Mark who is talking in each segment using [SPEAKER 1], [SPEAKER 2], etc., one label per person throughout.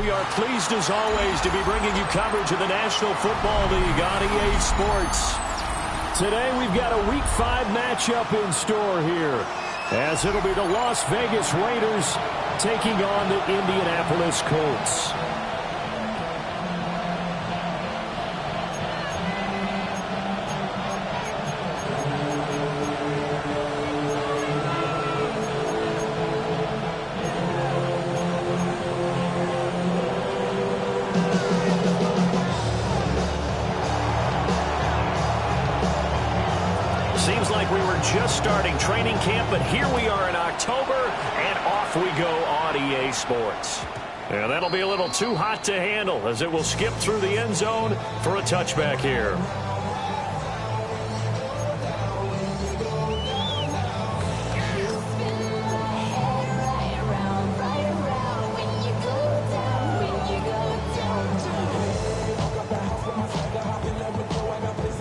[SPEAKER 1] we are pleased as always to be bringing you coverage of the National Football League on EA Sports. Today we've got a Week 5 matchup in store here, as it'll be the Las Vegas Raiders taking on the Indianapolis Colts.
[SPEAKER 2] Seems like we were just starting training camp, but here we are in October, and off we go on EA Sports. And that'll be a little too hot to handle as it will skip through the end zone for a touchback here.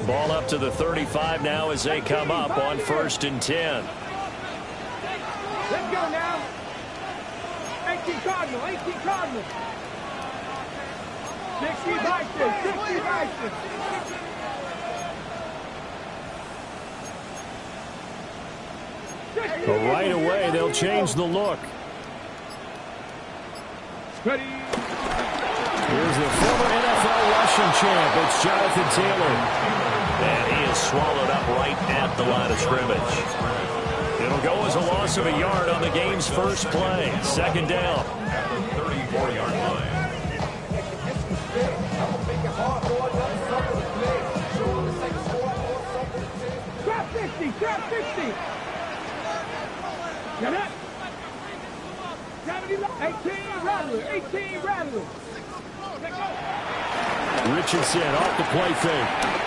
[SPEAKER 2] Ball up to the 35 now as they come up on 1st and 10.
[SPEAKER 3] Let's go now. 18 Cardinal, 18 Cardinal. 60 Bison, 60 Bison.
[SPEAKER 1] But right away, they'll change the look.
[SPEAKER 3] Ready.
[SPEAKER 1] Here's the former NFL rushing champ. It's Jonathan Taylor.
[SPEAKER 2] And he is swallowed up right at the line of scrimmage.
[SPEAKER 1] It'll go as a loss of a yard on the game's first play. 2nd down.
[SPEAKER 2] At the 34-yard line.
[SPEAKER 3] Trap 50, trap 50. Get it. 18 Rattler, 18 Rattler. Let go.
[SPEAKER 1] Richardson off the play fake.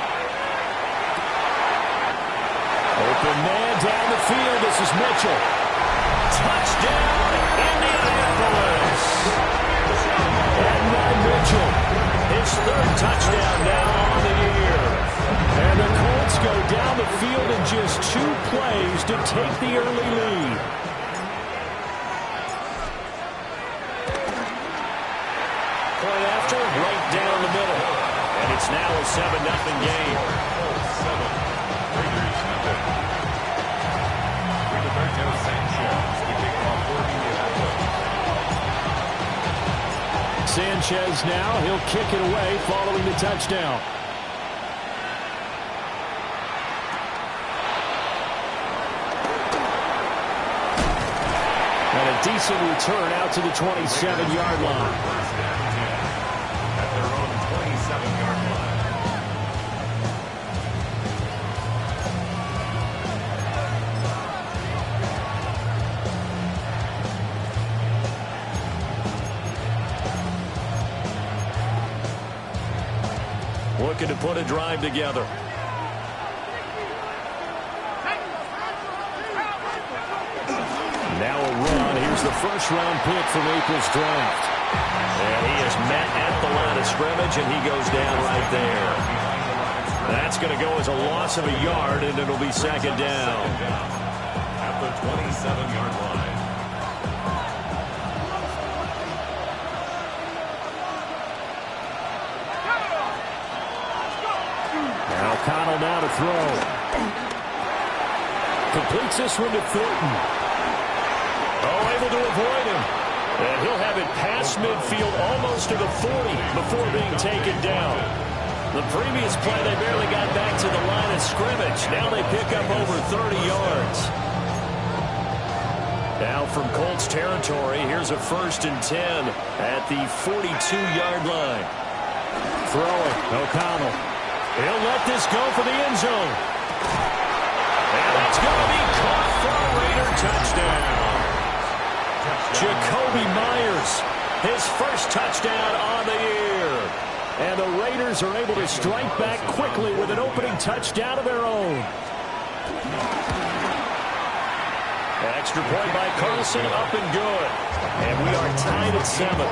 [SPEAKER 1] Open man down the field. This is Mitchell.
[SPEAKER 2] Touchdown, Indianapolis.
[SPEAKER 1] And Mitchell.
[SPEAKER 2] His 3rd touchdown now on the year.
[SPEAKER 1] And the Colts go down the field in just 2 plays to take the early lead.
[SPEAKER 2] Point after, right down the middle. And it's now a 7-0 game.
[SPEAKER 1] Sanchez now, he'll kick it away following the touchdown. And a decent return out to the 27-yard line.
[SPEAKER 2] At their own 27-yard line.
[SPEAKER 1] Looking to put a drive together. Now a run. Here's the first-round pick from April's draft.
[SPEAKER 2] And he is met at the line of scrimmage, and he goes down right there. That's going to go as a loss of a yard, and it'll be 2nd down. At the 27-yard line.
[SPEAKER 1] O'Connell now to throw. Completes this one to Thornton.
[SPEAKER 2] Oh, able to avoid him. And he'll have it past midfield almost to the 40 before being taken down. The previous play, they barely got back to the line of scrimmage. Now they pick up over 30 yards. Now from Colts territory, here's a 1st and 10 at the 42-yard line.
[SPEAKER 1] Throwing. O'Connell.
[SPEAKER 2] He'll let this go for the end zone. And that's going to be caught for a Raider touchdown.
[SPEAKER 1] Jakobi Meyers, his 1st touchdown on the year. And the Raiders are able to strike back quickly with an opening touchdown of their own.
[SPEAKER 2] Extra point by Carlson, up and good. And we are tied at 7.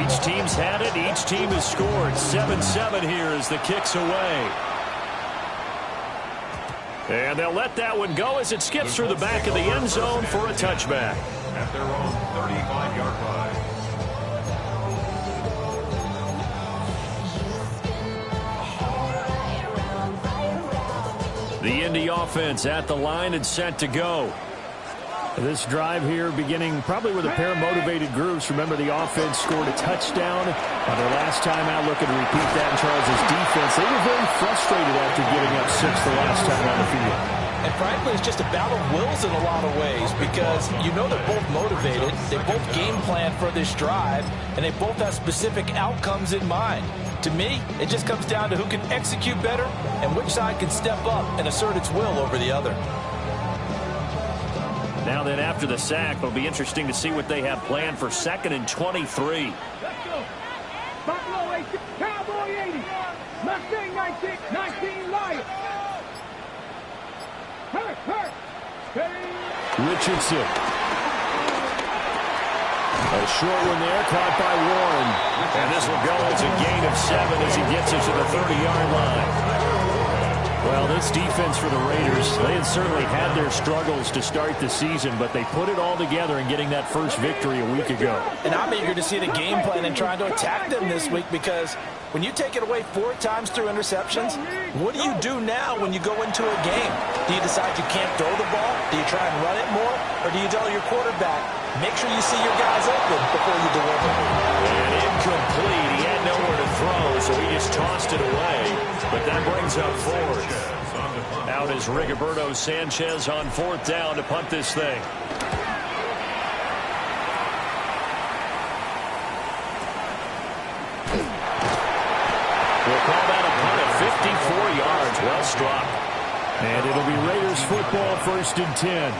[SPEAKER 2] Each team's had it. Each team has scored. 7-7 here as the kick's away.
[SPEAKER 1] And they'll let that one go as it skips through the back of the end zone for a touchback.
[SPEAKER 4] At their own 35-yard line.
[SPEAKER 1] The Indy offense at the line and set to go. This drive here beginning probably with a pair of motivated groups. Remember, the offense scored a touchdown on their last time out, looking to repeat that in Charles' defense. They were very frustrated after giving up 6 the last time on the field.
[SPEAKER 5] And frankly, it's just a battle of wills in a lot of ways because you know they're both motivated. They both game plan for this drive, and they both have specific outcomes in mind. To me, it just comes down to who can execute better and which side can step up and assert its will over the other.
[SPEAKER 1] Now then, after the sack, it'll be interesting to see what they have planned for 2nd and 23.
[SPEAKER 3] Let's go. Buffalo 80, Cowboy 80, Mustang 19, 19 Lions. Hurt.
[SPEAKER 1] Richardson. A short one there, caught by Warren. And this will go as a gain of 7 as he gets it to the 30-yard line. Well, this defense for the Raiders, they had certainly had their struggles to start the season, but they put it all together in getting that first victory a week ago.
[SPEAKER 5] And I'm eager to see the game plan and trying to attack them this week because when you take it away 4 times through interceptions, what do you do now when you go into a game? Do you decide you can't throw the ball? Do you try and run it more? Or do you tell your quarterback, make sure you see your guys open before you deliver?
[SPEAKER 1] And incomplete. He had nowhere to throw, so he just tossed it away. But that brings up 4th. Out is Rigoberto Sanchez on 4th down to punt this thing. We'll call that a punt at 54 yards. Well struck. And it'll be Raiders football, 1st and 10.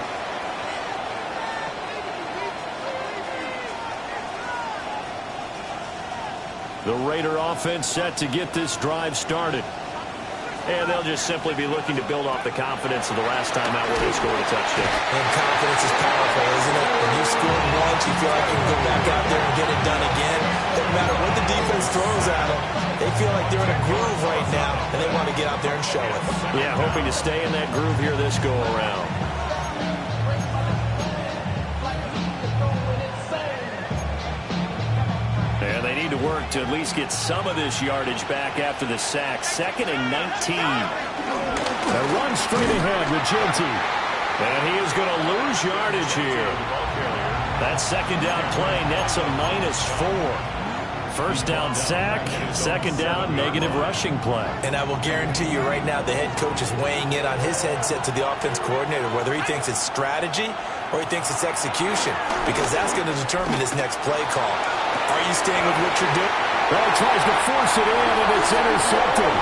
[SPEAKER 1] The Raider offense set to get this drive started. And they'll just simply be looking to build off the confidence of the last time out where they scored a touchdown.
[SPEAKER 5] And confidence is powerful, isn't it? When you scored once, you feel like you can go back out there and get it done again. Doesn't matter what the defense throws at them. They feel like they're in a groove right now, and they want to get out there and show it.
[SPEAKER 1] Yeah, hoping to stay in that groove here this go-around. And they need to work to at least get some of this yardage back after the sack. 2nd and 19. They run straight ahead with Genti. And he is going to lose yardage here. That 2nd down play nets a -4. 1st down sack, 2nd down negative rushing play.
[SPEAKER 5] And I will guarantee you right now the head coach is weighing in on his headset to the offense coordinator, whether he thinks it's strategy or he thinks it's execution, because that's going to determine his next play call. Are you staying with what you're doing?
[SPEAKER 1] Well, he tries to force it in, and it's intercepted.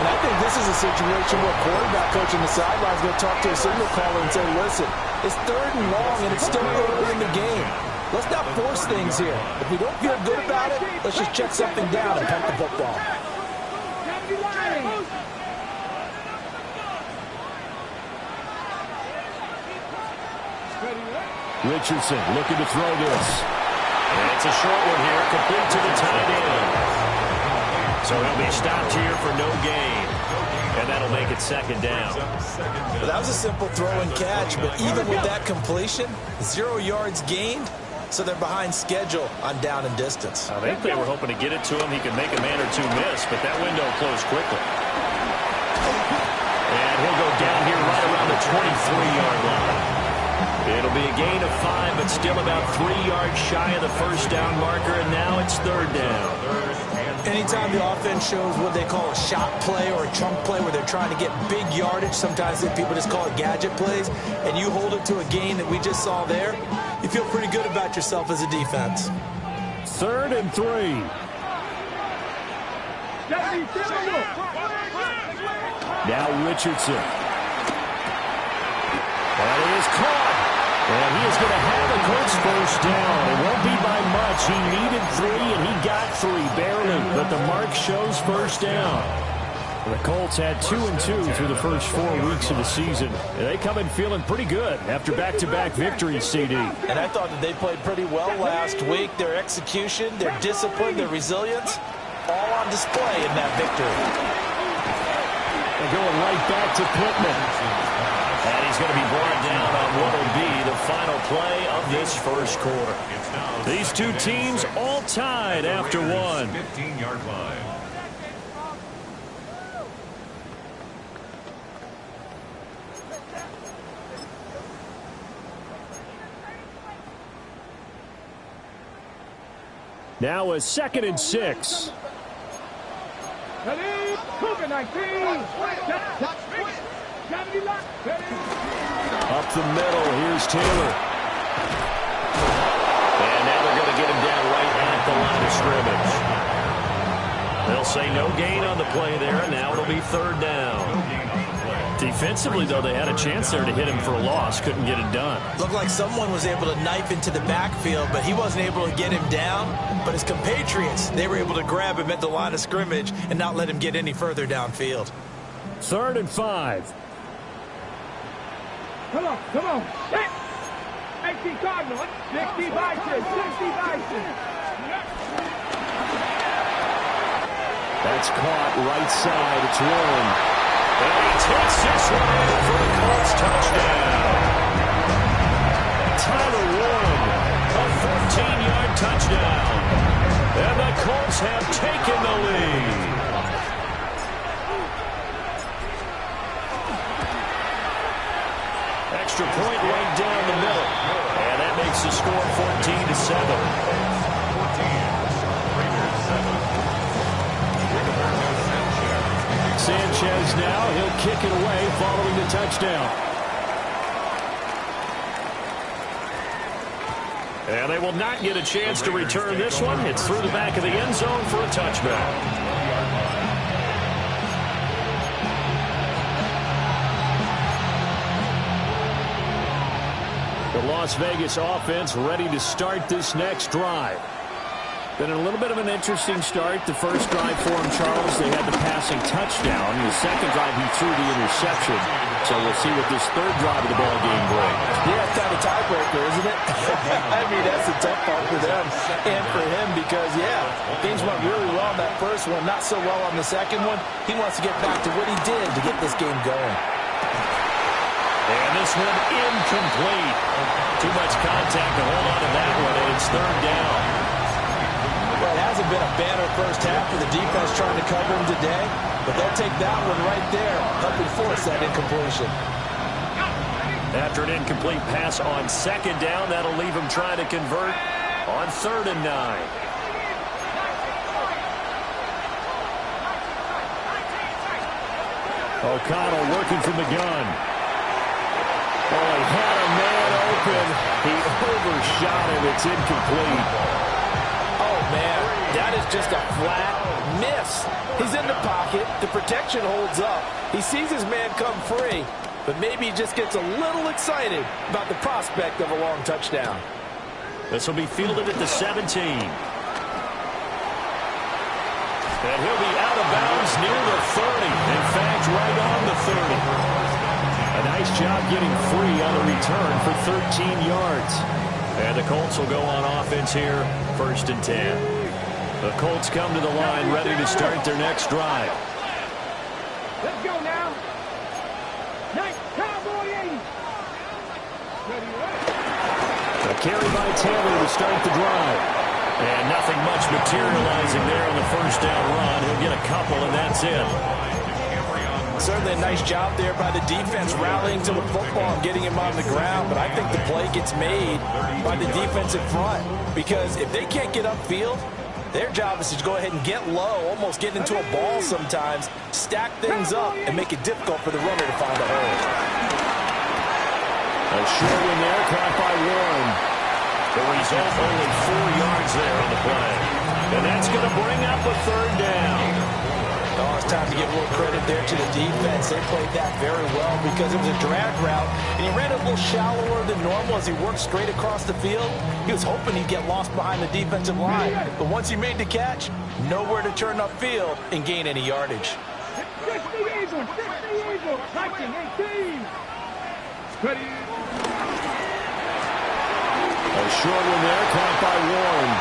[SPEAKER 5] And I think this is a situation where quarterback coach on the sideline is going to talk to a signal caller and say, listen, it's 3rd and long, and it's still early in the game. Let's not force things here. If we don't feel good about it, let's just check something down and punt the football.
[SPEAKER 1] Richardson looking to throw this. And it's a short one here, complete to the tight end. So he'll be stopped here for no gain. And that'll make it 2nd down.
[SPEAKER 5] Well, that was a simple throw and catch, but even with that completion, 0 yards gained, so they're behind schedule on down and distance.
[SPEAKER 1] I think they were hoping to get it to him. He could make a man or two miss, but that window closed quickly. And he'll go down here right around the 23-yard line. It'll be a gain of 5, but still about 3 yards shy of the 1st down marker, and now it's 3rd down.
[SPEAKER 5] Anytime the offense shows what they call a shot play or a chunk play where they're trying to get big yardage, sometimes people just call it gadget plays, and you hold it to a gain that we just saw there, you feel pretty good about yourself as a defense.
[SPEAKER 1] 3rd and 3. Now Richardson. That is caught. And he is going to have a Colts 1st down. It won't be by much. He needed 3, and he got 3, barely. But the mark shows 1st down. The Colts had 2-2 through the first 4 weeks of the season. And they come in feeling pretty good after back-to-back victories, CD.
[SPEAKER 5] And I thought that they played pretty well last week. Their execution, their discipline, their resilience, all on display in that victory.
[SPEAKER 1] They're going right back to Pittman.
[SPEAKER 2] And he's going to be brought down on what will be the final play of this first quarter.
[SPEAKER 1] These two teams all tied after one.
[SPEAKER 4] 15-yard line.
[SPEAKER 1] Now a 2nd and 6.
[SPEAKER 3] Ready? Cougar 19.
[SPEAKER 1] Up the middle, here's Taylor.
[SPEAKER 2] And now they're going to get him down right at the line of scrimmage. They'll say no gain on the play there, and now it'll be 3rd down.
[SPEAKER 1] Defensively, though, they had a chance there to hit him for a loss. Couldn't get it done.
[SPEAKER 5] Looked like someone was able to knife into the backfield, but he wasn't able to get him down. But his compatriots, they were able to grab him at the line of scrimmage and not let him get any further downfield.
[SPEAKER 1] 3rd and 5.
[SPEAKER 3] Come on. 18 Cardinals. 60 Bison.
[SPEAKER 1] That's caught right side. It's Warren.
[SPEAKER 2] And he takes this one in for the Colts touchdown.
[SPEAKER 1] Tyler Warren.
[SPEAKER 2] A 14-yard touchdown. And the Colts have taken the lead. Extra point right down the middle. And that makes the score 14-7.
[SPEAKER 1] Sanchez now. He'll kick it away following the touchdown.
[SPEAKER 2] And they will not get a chance to return this one. It's through the back of the end zone for a touchback.
[SPEAKER 1] The Las Vegas offense ready to start this next drive. Been a little bit of an interesting start. The first drive for him, Charles, they had the passing touchdown. The second drive, he threw the interception. So we'll see what this third drive of the ball game brings.
[SPEAKER 5] Yeah, it's kind of a tiebreaker, isn't it? I mean, that's a tough part for them and for him because, yeah, things went really well on that first one, not so well on the second one. He wants to get back to what he did to get this game going.
[SPEAKER 2] And this one incomplete. Too much contact to hold on to that one, and it's 3rd down.
[SPEAKER 5] Well, it hasn't been a banner first half for the defense trying to cover him today, but they'll take that one right there, helping force that incompletion.
[SPEAKER 2] After an incomplete pass on 2nd down, that'll leave him trying to convert on 3rd and 9.
[SPEAKER 1] O'Connell working from the gun. Oh, he had a man open. He overshot him. It's incomplete.
[SPEAKER 5] Oh, man, that is just a flat miss. He's in the pocket. The protection holds up. He sees his man come free, but maybe he just gets a little excited about the prospect of a long touchdown.
[SPEAKER 2] This will be fielded at the 17. And he'll be out of bounds near the 30. In fact, right on the 30.
[SPEAKER 1] A nice job getting free on the return for 13 yards.
[SPEAKER 2] And the Colts will go on offense here, 1st and 10. The Colts come to the line ready to start their next drive.
[SPEAKER 3] Let's go now. Nice Cowboy 80.
[SPEAKER 1] A carry by Taylor to start the drive.
[SPEAKER 2] And nothing much materializing there on the first down run. He'll get a couple, and that's it.
[SPEAKER 5] Certainly a nice job there by the defense rallying to the football and getting him on the ground, but I think the play gets made by the defensive front because if they can't get upfield, their job is to go ahead and get low, almost get into a ball sometimes, stack things up, and make it difficult for the runner to find a hole.
[SPEAKER 1] A short one there, caught by Warren.
[SPEAKER 2] The result, only 4 yards there on the play. And that's going to bring up a 3rd down.
[SPEAKER 5] Oh, it's time to give a little credit there to the defense. They played that very well because it was a drag route, and he ran a little shallower than normal as he worked straight across the field. He was hoping he'd get lost behind the defensive line, but once he made the catch, nowhere to turn upfield and gain any yardage.
[SPEAKER 3] 60 Eagles, 19, 18. Ready.
[SPEAKER 1] A short one there, caught by Warren.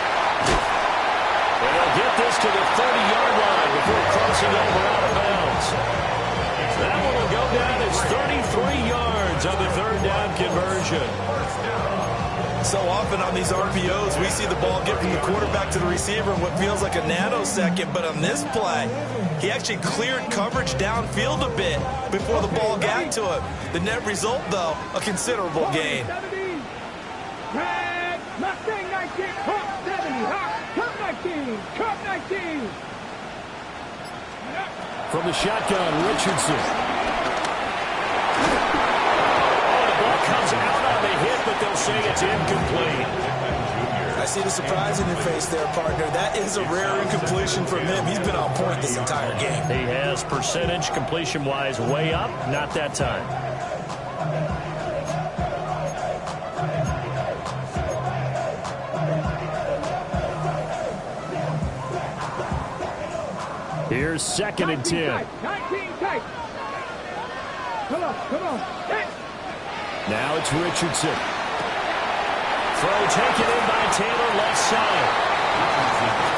[SPEAKER 2] And they'll get this to the 30-yard line before crossing over out of bounds.
[SPEAKER 1] That one will go down as 33 yards on the third down conversion.
[SPEAKER 5] So often on these RPOs, we see the ball get from the quarterback to the receiver in what feels like a nanosecond. But on this play, he actually cleared coverage downfield a bit before the ball got to him. The net result, though, a considerable gain.
[SPEAKER 3] Mustang 19, Cup 70, Cup 19, Cup 19.
[SPEAKER 1] From the shotgun, Richardson. Comes out on the hit, but they'll say it's incomplete.
[SPEAKER 5] I see the surprise in your face there, partner. That is a rare incompletion from him. He's been on point this entire game.
[SPEAKER 1] He has percentage completion-wise way up, not that time. Here's 2nd and 10.
[SPEAKER 3] 19 tight. Come on.
[SPEAKER 1] Now it's Richardson. Throw taken in by Taylor, left side.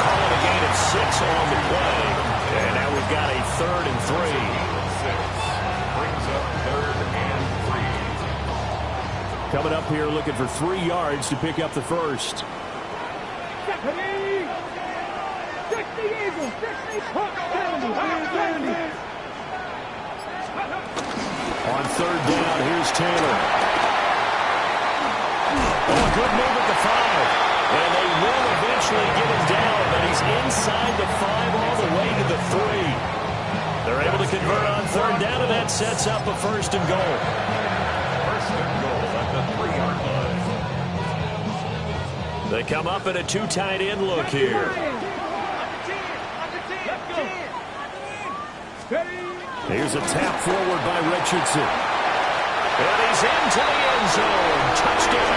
[SPEAKER 1] Call it a gain of 6 on the play. And now we've got a 3rd and 3.
[SPEAKER 4] Brings up 3rd and 3.
[SPEAKER 1] Coming up here looking for 3 yards to pick up the first.
[SPEAKER 3] 60 Eagles, 60 Cup 70, 70.
[SPEAKER 1] On 3rd down, here's Taylor. Oh, a good move at the 5. And they will eventually get him down, but he's inside the 5 all the way to the 3. They're able to convert on 3rd down, and that sets up a 1st and goal.
[SPEAKER 4] 1st and goal at the 3-yard line.
[SPEAKER 1] They come up in a 2 tight end look here. Here's a tap forward by Richardson. And he's into the end zone. Touchdown,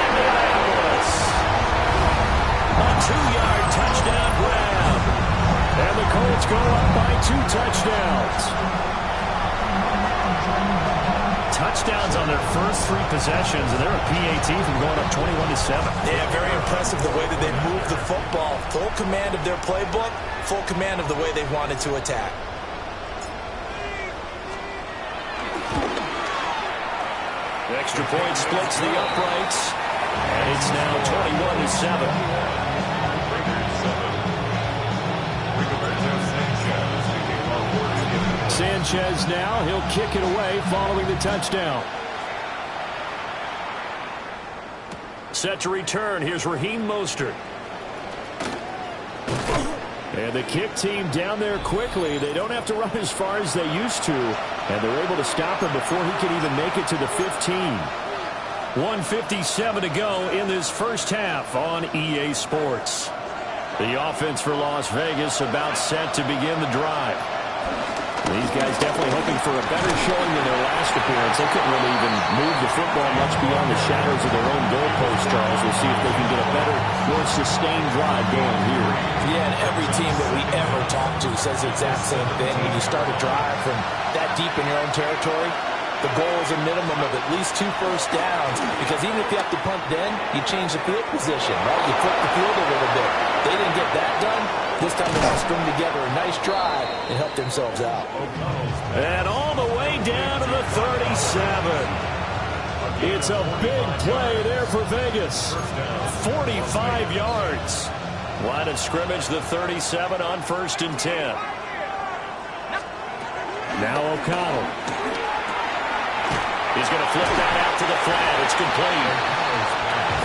[SPEAKER 1] Indianapolis. A 2-yard touchdown grab. And the Colts go up by 2 touchdowns. Touchdowns on their first 3 possessions, and they're a PAT from going up 21-7.
[SPEAKER 5] Yeah, very impressive the way that they moved the football. Full command of their playbook, full command of the way they wanted to attack.
[SPEAKER 1] Extra point splits the uprights, and it's now 21-7. Sanchez now, he'll kick it away following the touchdown. Set to return, here's Raheem Mostert. And the kick team down there quickly. They don't have to run as far as they used to. And they're able to stop him before he can even make it to the 15. 1:57 to go in this first half on EA Sports. The offense for Las Vegas about set to begin the drive. These guys definitely hoping for a better showing than their last appearance. They couldn't really even move the football much beyond the shadows of their own goalpost, Charles. We'll see if they can get a better, more sustained drive going here.
[SPEAKER 5] Yeah, and every team that we ever talk to says the exact same thing. When you start a drive from that deep in your own territory, the goal is a minimum of at least 2 first downs, because even if you have to punt then, you change the field position, right? You flip the field a little bit. They didn't get that done. This time they're going to string together a nice drive and help themselves out.
[SPEAKER 1] And all the way down to the 37. It's a big play there for Vegas. 45 yards. Line of scrimmage, the 37 on 1st and 10. Now O'Connell. He's going to flip that out to the flat. It's complete.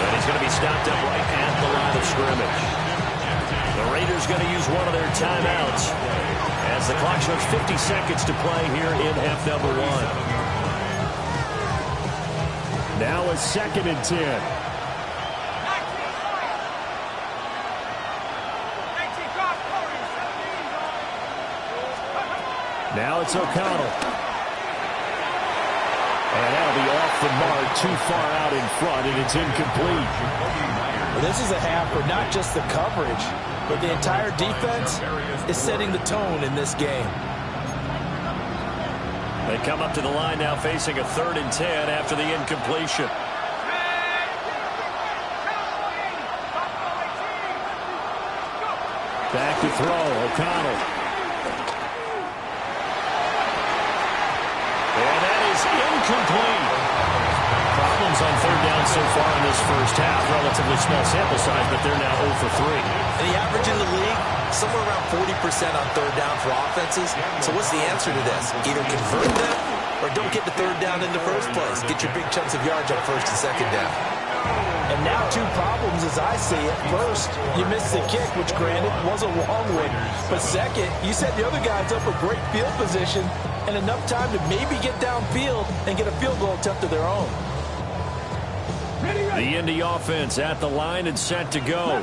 [SPEAKER 1] And he's going to be stopped up right at the line of scrimmage. The Raiders going to use one of their timeouts as the clock shows 50 seconds to play here in half number 1. Now a 2nd and 10. Now it's O'Connell. And that'll be off the mark, too far out in front, and it's incomplete.
[SPEAKER 5] Well, this is a half where not just the coverage, but the entire defense is setting the tone in this game.
[SPEAKER 1] They come up to the line now facing a 3rd and 10 after the incompletion. Back to throw, O'Connell.
[SPEAKER 2] incomplete. Problems on third down so far in this first half. Relatively small sample size, but they're now 0 for 3.
[SPEAKER 5] And the average in the league, somewhere around 40% on third down for offenses. So what's the answer to this? Either convert them or don't get the third down in the first place. Get your big chunks of yards on first and second down. And now 2 problems as I see it. First, you missed the kick, which granted was a long one. But second, you set the other guys up with great field position and enough time to maybe get downfield and get a field goal attempt of their own.
[SPEAKER 1] The Indy offense at the line and set to go.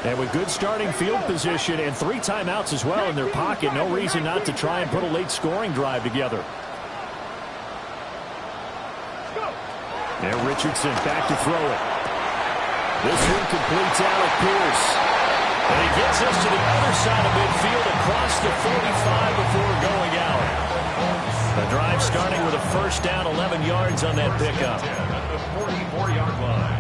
[SPEAKER 1] And with good starting field position and 3 timeouts as well in their pocket, no reason not to try and put a late scoring drive together. And Richardson back to throw it. This one completes Alec Pierce.
[SPEAKER 2] And he gets us to the other side of midfield across the 45 before going out. The drive starting with a first down, 11 yards on that pickup.
[SPEAKER 4] At the 44-yard line.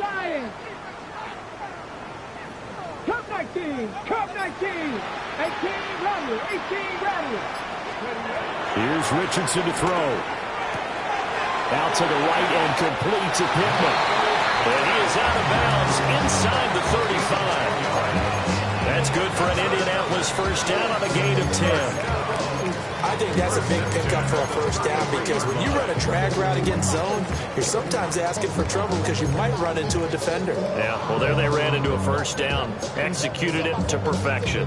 [SPEAKER 3] Lions. Cup 19. Cup 19. 18 Rattle. 18 Rattle.
[SPEAKER 1] Here's Richardson to throw. Out to the right and complete to Pittman.
[SPEAKER 2] And he is out of bounds inside the 35. That's good for an Indianapolis first down on a gain of 10.
[SPEAKER 5] I think that's a big pickup for a first down because when you run a drag route against zone, you're sometimes asking for trouble because you might run into a defender.
[SPEAKER 2] Yeah, well, there they ran into a first down. Executed it to perfection.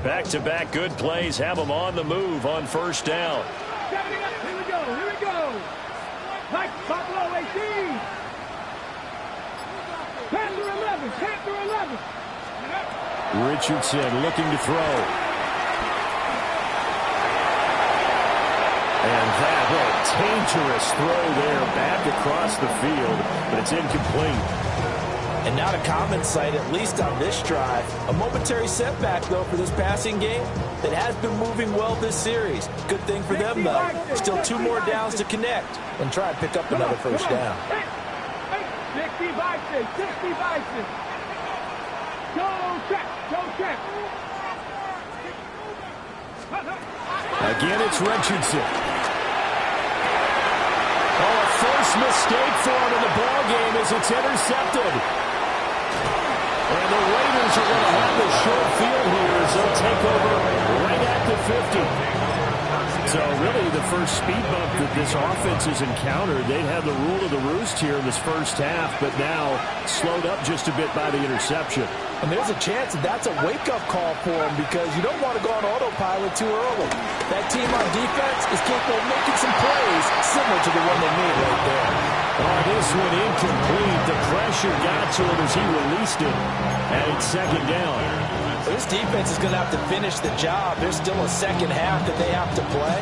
[SPEAKER 2] Back-to-back good plays have them on the move on first down.
[SPEAKER 3] Here we go. Here we go. Like Buffalo 18. Panther 11. Panther 11.
[SPEAKER 1] Richardson looking to throw. And that dangerous throw there back across the field, but it's incomplete.
[SPEAKER 5] And not a common sight, at least on this drive. A momentary setback, though, for this passing game that has been moving well this series. Good thing for them, though. Still 2 more downs to connect and try and pick up another first down.
[SPEAKER 3] 60 Bison. 60 Bison. Go check. Go check.
[SPEAKER 1] Again, it's Richardson.
[SPEAKER 2] Oh, a first mistake for him in the ball game as it's intercepted. And the Raiders are going to have the short field here as they'll take over right at the 50.
[SPEAKER 1] So really the first speed bump that this offense has encountered, they'd have the rule of the roost here in this first half, but now slowed up just a bit by the interception.
[SPEAKER 5] And there's a chance that that's a wake-up call for them because you don't want to go on autopilot too early. That team on defense is capable of making some plays similar to the one they made right there.
[SPEAKER 1] Oh, this one incomplete. The pressure got to him as he released it. And it's second down.
[SPEAKER 5] This defense is going to have to finish the job. There's still a second half that they have to play.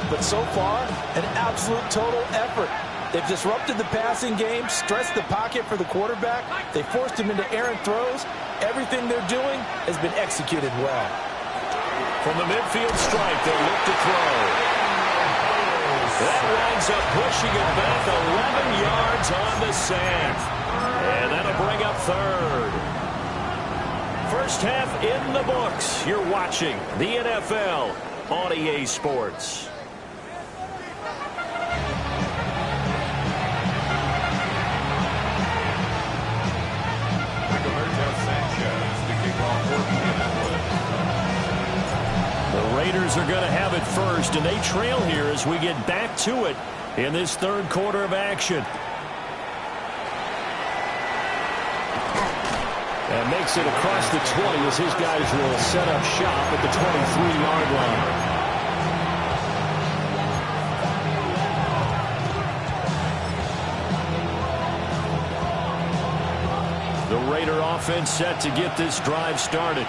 [SPEAKER 5] But so far, an absolute total effort. They've disrupted the passing game, stressed the pocket for the quarterback. They forced him into errant throws. Everything they're doing has been executed well.
[SPEAKER 2] From the midfield stripe, they look to throw. That winds up pushing it back 11 yards on the sand. And that'll bring up third. First half in the books. You're watching the NFL on EA Sports. The Raiders are going to have it first, and they trail here as we get back to it in this third quarter of action.
[SPEAKER 1] And makes it across the 20 as his guys will set up shop at the 23-yard line. The Raider offense set to get this drive started.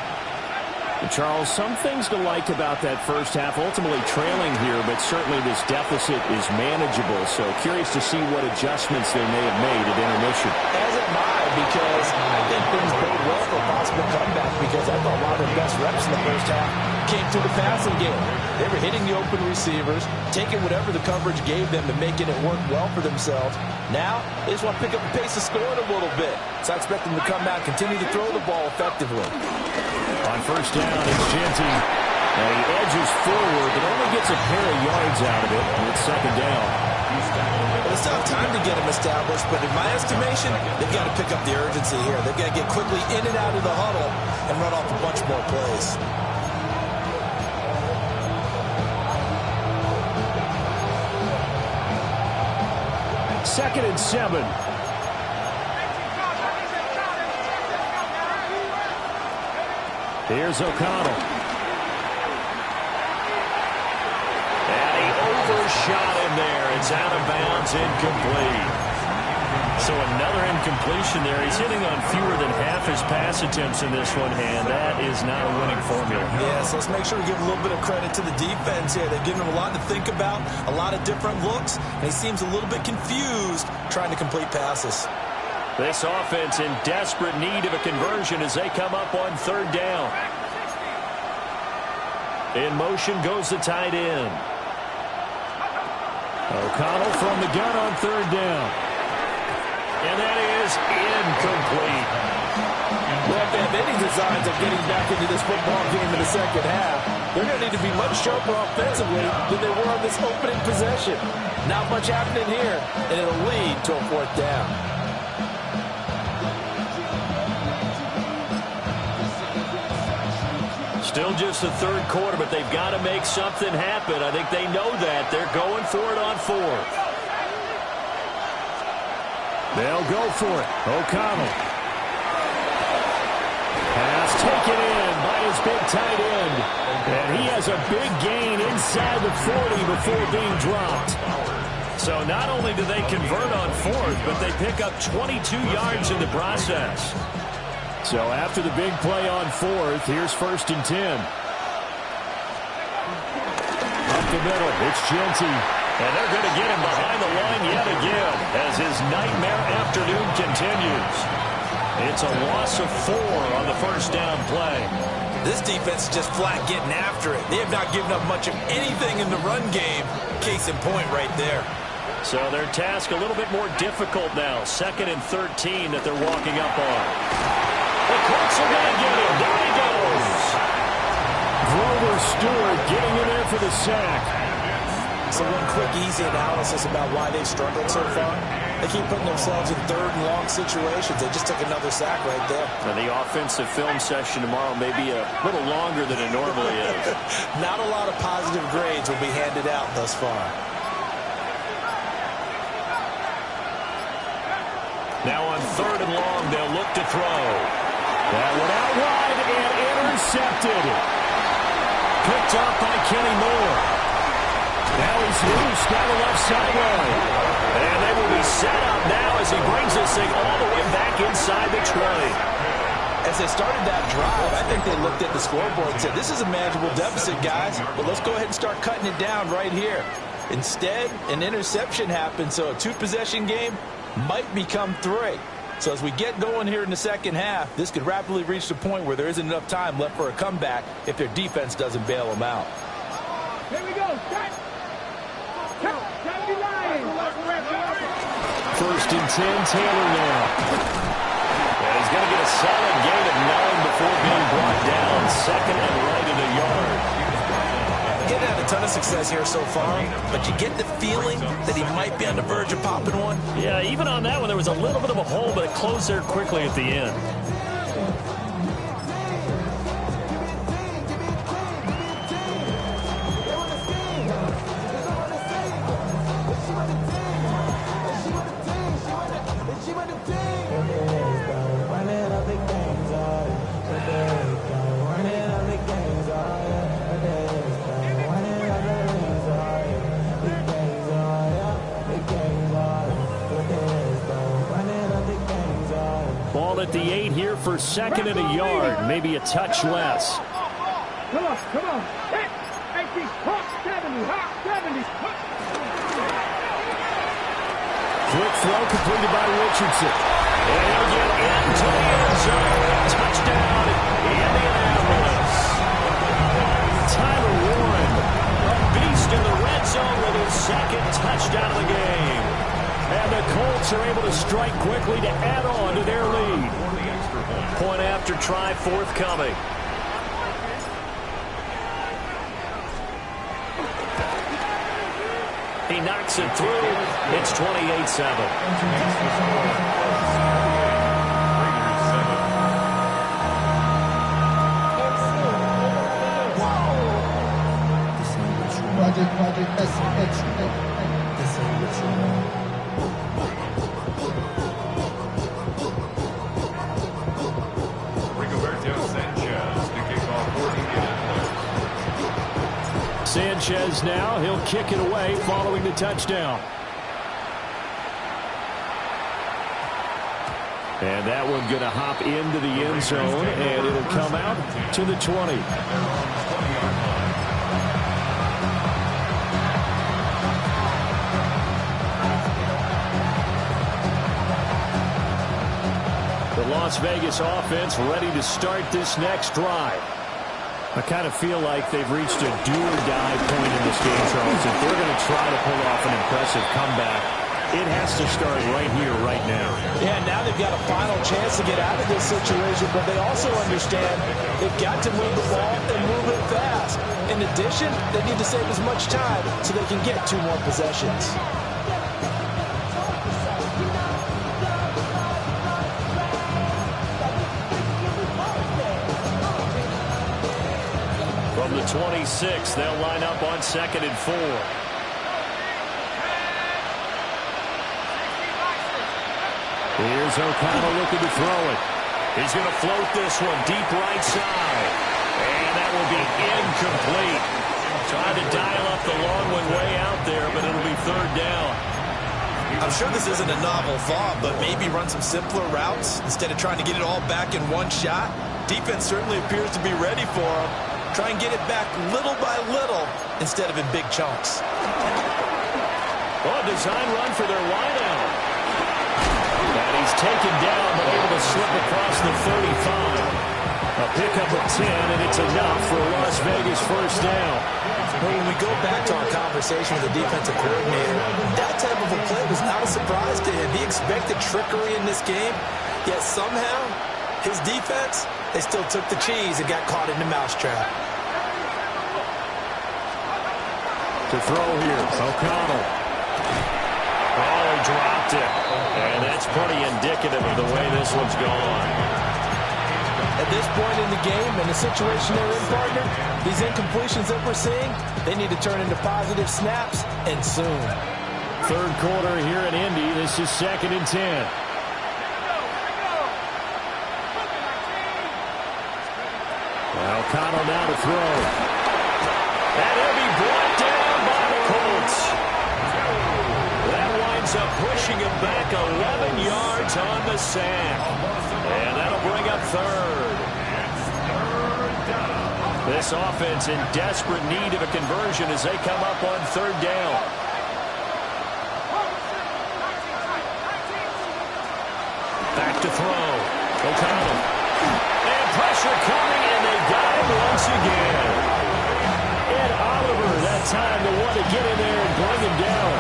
[SPEAKER 1] And Charles, some things to like about that first half, ultimately trailing here, but certainly this deficit is manageable. So curious to see what adjustments they may have made at intermission.
[SPEAKER 5] As am I. because I think things bode well for a possible comeback because I thought a lot of their best reps in the first half came through the passing game. They were hitting the open receivers, taking whatever the coverage gave them and making it work well for themselves. Now, they just want to pick up the pace of scoring a little bit. So I expect them to come out and continue to throw the ball effectively.
[SPEAKER 1] On first down, it's Jeanty. And he edges forward, but only gets a pair of yards out of it. And it's second down.
[SPEAKER 5] Well, they still have time to get them established, but in my estimation, they've got to pick up the urgency here. They've got to get quickly in and out of the huddle and run off a bunch more plays.
[SPEAKER 1] Second and 7. Here's O'Connell. And he overshot him there. It's out of bounds, incomplete. So another incompletion there. He's hitting on fewer than half his pass attempts in this one, and that is not a winning formula.
[SPEAKER 5] Yes, let's make sure we give a little bit of credit to the defense here. They've given him a lot to think about, a lot of different looks, and he seems a little bit confused trying to complete passes.
[SPEAKER 1] This offense in desperate need of a conversion as they come up on third down. In motion goes the tight end. O'Connell from the gun on third down. And that is incomplete.
[SPEAKER 5] Well, if they have any designs of getting back into this football game in the second half, they're going to need to be much sharper offensively than they were on this opening possession. Not much happening here, and it'll lead to a fourth down.
[SPEAKER 1] Still just the third quarter, but they've got to make something happen. I think they know that. They're going for it on fourth. They'll go for it. O'Connell. Pass taken in by his big tight end. And he has a big gain inside the 40 before being dropped. So not only do they convert on fourth, but they pick up 22 yards in the process. So after the big play on fourth, here's first and 10. Up the middle, it's Jeanty. And they're going to get him behind the line yet again as his nightmare afternoon continues. It's a loss of 4 on the first down play.
[SPEAKER 5] This defense is just flat getting after it. They have not given up much of anything in the run game. Case in point right there.
[SPEAKER 1] So their task a little bit more difficult now. Second and 13 that they're walking up on. The Colts are going to get him. There he goes. Grover Stewart getting in there for the sack.
[SPEAKER 5] So one quick, easy analysis about why they've struggled so far. They keep putting themselves in third and long situations. They just took another sack right there.
[SPEAKER 1] And the offensive film session tomorrow may be a little longer than it normally is.
[SPEAKER 5] Not a lot of positive grades will be handed out thus far.
[SPEAKER 1] Now on third and long, they'll look to throw. That one out wide and intercepted. Picked up by Kenny Moore. Now he's loose down the left sideline. And they will be set up now as he brings this thing all the way back inside the 20.
[SPEAKER 5] As they started that drive, I think they looked at the scoreboard and said, this is a manageable deficit, guys, but let's go ahead and start cutting it down right here. Instead, an interception happened, so a two-possession game might become 3. So as we get going here in the second half, this could rapidly reach the point where there isn't enough time left for a comeback if their defense doesn't bail them out.
[SPEAKER 3] Here we go. Count.
[SPEAKER 1] First and 10, Taylor now. And he's going to get a solid gain of 9 before being brought down. Second and right in a yard.
[SPEAKER 5] Getting had a ton of success here so far, but you get the feeling that he might be on the verge of popping one.
[SPEAKER 1] Yeah, even on that one, there was a little bit of a hole, but it closed there quickly at the end. At the 8 here for second and a yard, maybe a touch less.
[SPEAKER 3] Come on. 80, 70, 70.
[SPEAKER 1] Quick throw completed by Richardson. And he'll get into the end zone. Touchdown, Indianapolis. Tyler Warren, a beast in the red zone with his second touchdown of the game. And the Colts are able to strike quickly to add on to their lead. Point after try forthcoming. He knocks it through. It's 28-7. Sanchez now, he'll kick it away following the touchdown. And that one going to hop into the end zone, and it'll come out to the 20. The Las Vegas offense ready to start this next drive. I kind of feel like they've reached a do-or-die point in this game, Charles. If they're going to try to pull off an impressive comeback, it has to start right here, right now.
[SPEAKER 5] Yeah, now they've got a final chance to get out of this situation, but they also understand they've got to move the ball and move it fast. In addition, they need to save as much time so they can get 2 more possessions.
[SPEAKER 1] From the 26, they'll line up on 2nd and 4. Here's O'Connell looking to throw it. He's going to float this one deep right side. And that will be incomplete. Trying to dial up the long one way out there, but it'll be 3rd down.
[SPEAKER 5] I'm sure this isn't a novel thought, but maybe run some simpler routes instead of trying to get it all back in one shot. Defense certainly appears to be ready for him. Try and get it back little by little instead of in big chunks.
[SPEAKER 1] Oh, design run for their wideout. And he's taken down, but able to slip across the 35. A pickup of 10, and it's enough for a Las Vegas 1st down.
[SPEAKER 5] But when we go back to our conversation with the defensive coordinator, that type of a play was not a surprise to him. He expected trickery in this game, yet somehow his defense, they still took the cheese and got caught in the mousetrap.
[SPEAKER 1] To throw here, O'Connell. Oh, he dropped it. And that's pretty indicative of the way this one's gone.
[SPEAKER 5] At this point in the game and the situation they're in, partner, these incompletions that we're seeing, they need to turn into positive snaps, and soon.
[SPEAKER 1] 3rd quarter here in Indy. This is 2nd and 10. O'Connell now to throw. And he'll be brought down by the Colts. That winds up pushing him back 11 yards on the sack. And that'll bring up 3rd. This offense in desperate need of a conversion as they come up on 3rd down. Back to throw. O'Connell. And pressure coming, and they got him once again. Ed Oliver that time to want to get in there and bring him down.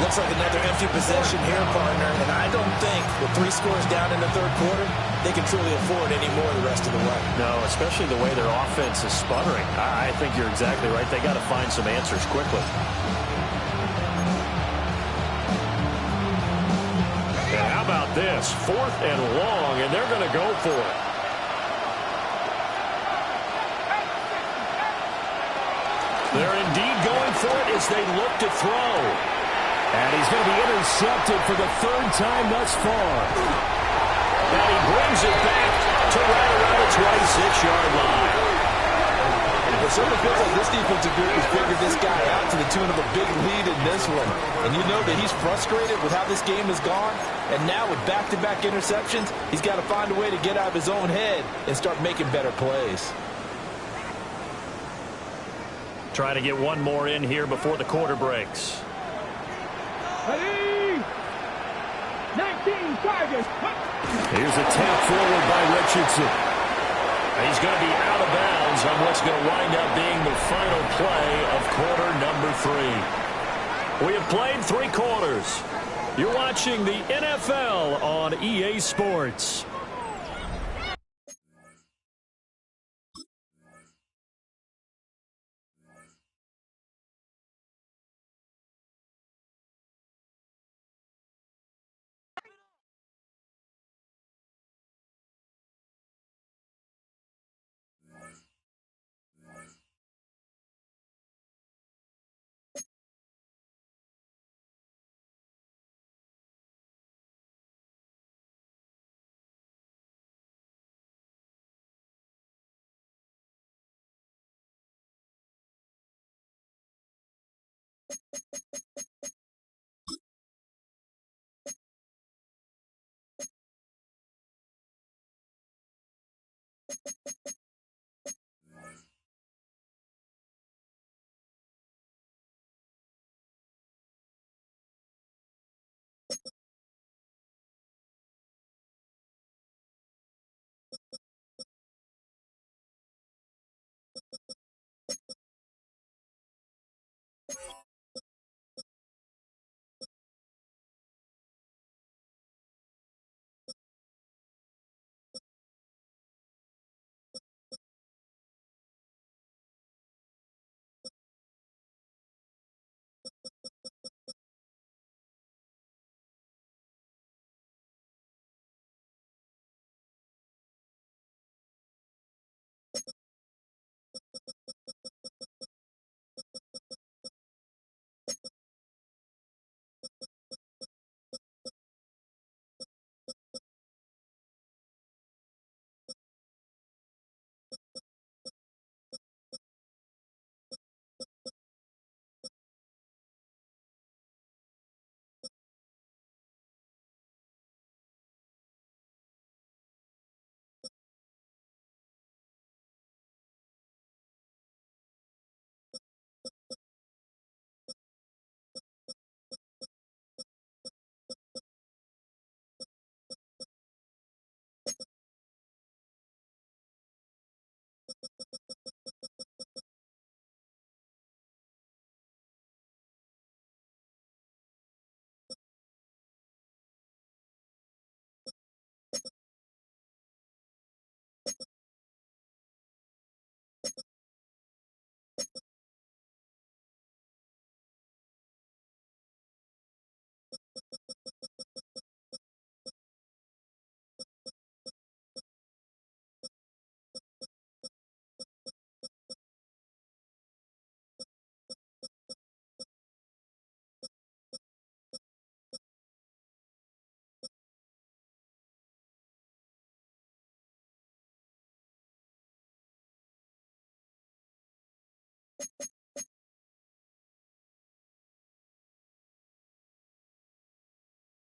[SPEAKER 5] Looks like another empty possession here, partner, and I don't think with 3 scores down in the 3rd quarter, they can truly afford any more the rest of the way.
[SPEAKER 1] No, especially the way their offense is sputtering. I think you're exactly right. They got to find some answers quickly. And how about this? 4th and long, and they're going to go for it. They're indeed going for it as they look to throw. And he's going to be intercepted for the 3rd time thus far. And he brings it back to right around the 26-yard line.
[SPEAKER 5] It certainly feels like this defensive group has figured this guy out to the tune of a big lead in this one. And you know that he's frustrated with how this game has gone. And now with back-to-back interceptions, he's got to find a way to get out of his own head and start making better plays.
[SPEAKER 1] Trying to get one more in here before the quarter breaks.
[SPEAKER 3] Ready? 19. Tigers.
[SPEAKER 1] Here's a tap forward by Richardson. He's going to be out of bounds on what's going to wind up being the final play of quarter number 3. We have played 3 quarters. You're watching the NFL on EA Sports.